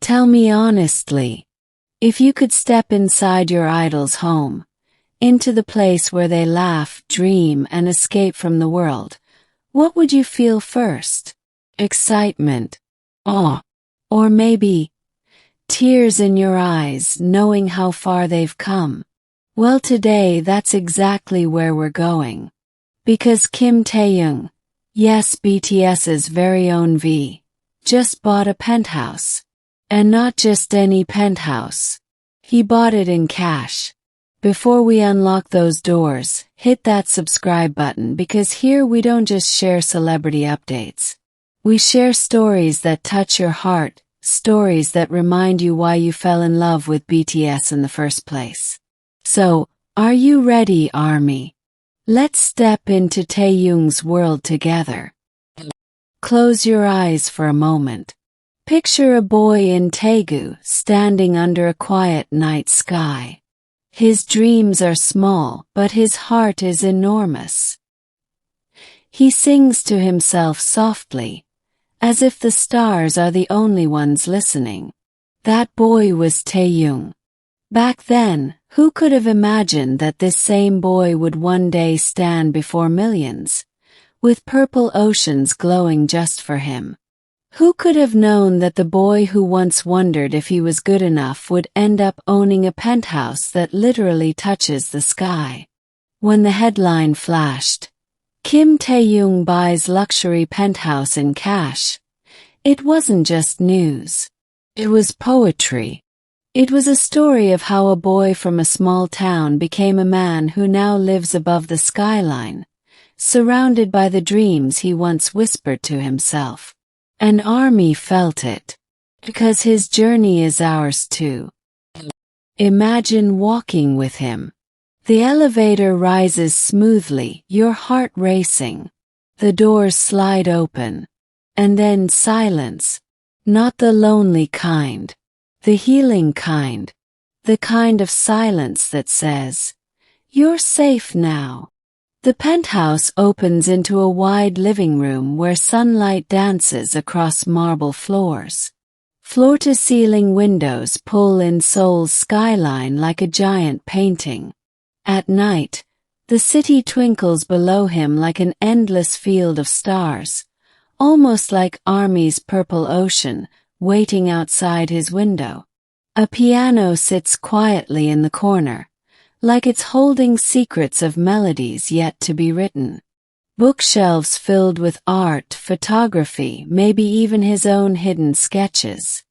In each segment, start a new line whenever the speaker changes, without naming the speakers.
Tell me honestly, if you could step inside your idol's home, into the place where they laugh, dream, and escape from the world, what would you feel first? Excitement, awe, or maybe tears in your eyes knowing how far they've come? Well, today that's exactly where we're going. Because Kim Taehyung, yes, BTS's very own V, just bought a penthouse. And not just any penthouse. He bought it in cash. Before we unlock those doors, hit that subscribe button because here we don't just share celebrity updates. We share stories that touch your heart, stories that remind you why you fell in love with BTS in the first place. So, are you ready, ARMY? Let's step into Taehyung's world together. Close your eyes for a moment. Picture a boy in Daegu standing under a quiet night sky. His dreams are small, but his heart is enormous. He sings to himself softly, as if the stars are the only ones listening. That boy was Taehyung. Back then, who could have imagined that this same boy would one day stand before millions, with purple oceans glowing just for him? Who could have known that the boy who once wondered if he was good enough would end up owning a penthouse that literally touches the sky? When the headline flashed, Kim Taehyung buys luxury penthouse in cash, it wasn't just news. It was poetry. It was a story of how a boy from a small town became a man who now lives above the skyline, surrounded by the dreams he once whispered to himself. And ARMY felt it, because his journey is ours too. Imagine walking with him. The elevator rises smoothly, your heart racing. The doors slide open. And then silence. Not the lonely kind. The healing kind. The kind of silence that says, "You're safe now." The penthouse opens into a wide living room where sunlight dances across marble floors. Floor-to-ceiling windows pull in Seoul's skyline like a giant painting. At night, the city twinkles below him like an endless field of stars, almost like ARMY's purple ocean waiting outside his window. A piano sits quietly in the corner, like it's holding secrets of melodies yet to be written. Bookshelves filled with art, photography, maybe even his own hidden sketches.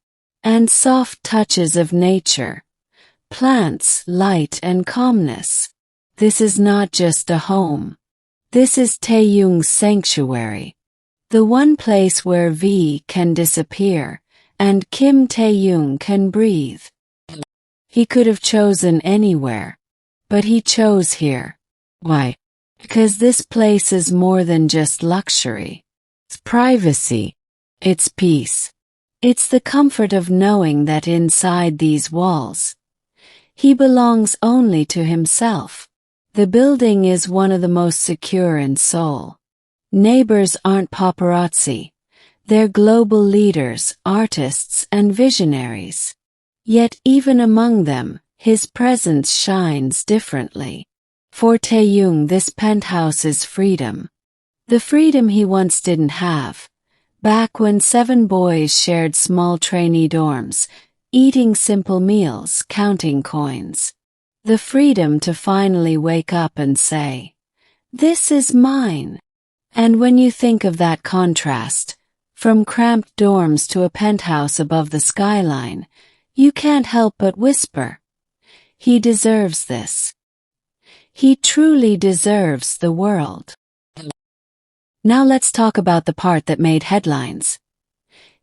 And soft touches of nature. Plants, light, and calmness. This is not just a home. This is Taehyung's sanctuary. The one place where V can disappear, and Kim Taehyung can breathe. He could have chosen anywhere. But he chose here. Why? Because this place is more than just luxury. It's privacy. It's peace. It's the comfort of knowing that inside these walls, he belongs only to himself. The building is one of the most secure in Seoul. Neighbors aren't paparazzi. They're global leaders, artists, and visionaries. Yet even among them, his presence shines differently. For Taehyung, this penthouse is freedom. The freedom he once didn't have. Back when 7 boys shared small trainee dorms, eating simple meals, counting coins. The freedom to finally wake up and say, "This is mine." And when you think of that contrast, from cramped dorms to a penthouse above the skyline, you can't help but whisper, he deserves this. He truly deserves the world. Now let's talk about the part that made headlines.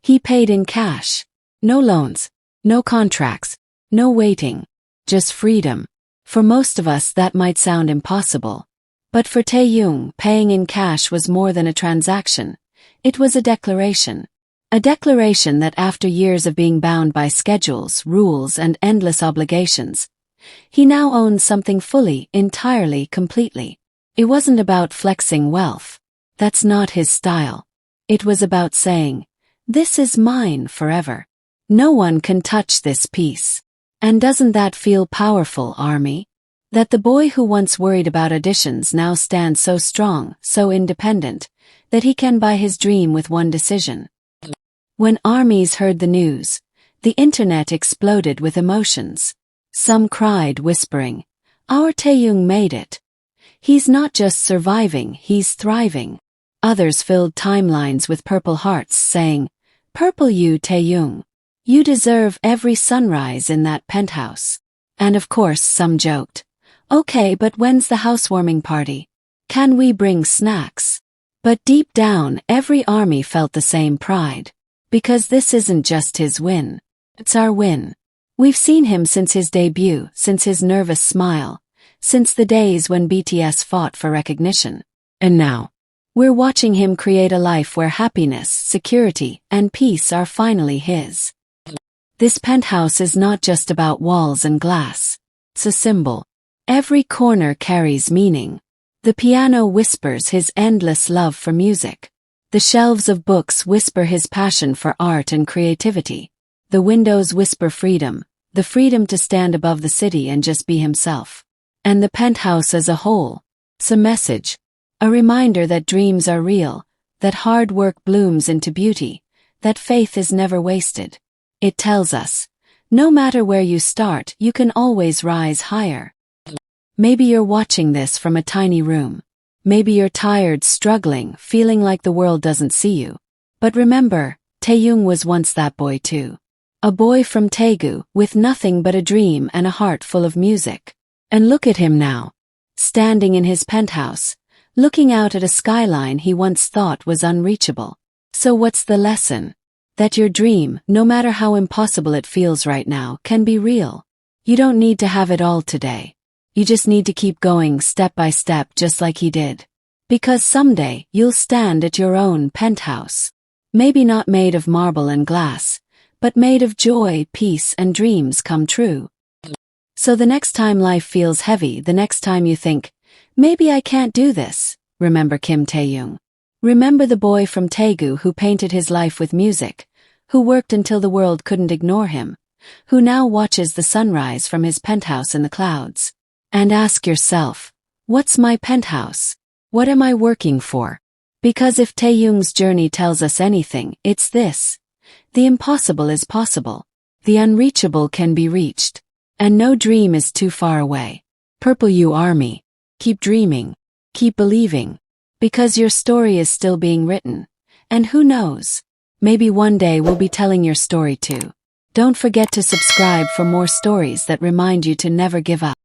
He paid in cash. No loans, no contracts, no waiting, just freedom. For most of us that might sound impossible. But for Taehyung, paying in cash was more than a transaction. It was a declaration. A declaration that after years of being bound by schedules, rules, and endless obligations, he now owned something fully, entirely, completely. It wasn't about flexing wealth. That's not his style. It was about saying, "This is mine forever." No one can touch this peace. And doesn't that feel powerful, Army? That the boy who once worried about auditions now stands so strong, so independent, that he can buy his dream with one decision. When armies heard the news, the internet exploded with emotions. Some cried, whispering, "Our Taehyung made it. He's not just surviving, he's thriving." Others filled timelines with purple hearts, saying, "Purple you, Taehyung. You deserve every sunrise in that penthouse." And of course some joked, "Okay, but when's the housewarming party? Can we bring snacks?" But deep down, every army felt the same pride. Because this isn't just his win. It's our win. We've seen him since his debut, since his nervous smile, since the days when BTS fought for recognition. And now, we're watching him create a life where happiness, security, and peace are finally his. This penthouse is not just about walls and glass. It's a symbol. Every corner carries meaning. The piano whispers his endless love for music. The shelves of books whisper his passion for art and creativity. The windows whisper freedom, the freedom to stand above the city and just be himself. And the penthouse as a whole, it's a message, a reminder that dreams are real, that hard work blooms into beauty, that faith is never wasted. It tells us, no matter where you start, you can always rise higher. Maybe you're watching this from a tiny room. Maybe you're tired, struggling, feeling like the world doesn't see you. But remember, Taehyung was once that boy too. A boy from Daegu, with nothing but a dream and a heart full of music. And look at him now. Standing in his penthouse, looking out at a skyline he once thought was unreachable. So what's the lesson? That your dream, no matter how impossible it feels right now, can be real. You don't need to have it all today. You just need to keep going step by step just like he did. Because someday, you'll stand at your own penthouse. Maybe not made of marble and glass, but made of joy, peace, and dreams come true. So the next time life feels heavy, the next time you think, maybe I can't do this, remember Kim Taehyung. Remember the boy from Daegu who painted his life with music, who worked until the world couldn't ignore him, who now watches the sunrise from his penthouse in the clouds. And ask yourself, what's my penthouse? What am I working for? Because if Taehyung's journey tells us anything, it's this. The impossible is possible. The unreachable can be reached. And no dream is too far away. Purple You Army. Keep dreaming. Keep believing. Because your story is still being written. And who knows? Maybe one day we'll be telling your story too. Don't forget to subscribe for more stories that remind you to never give up.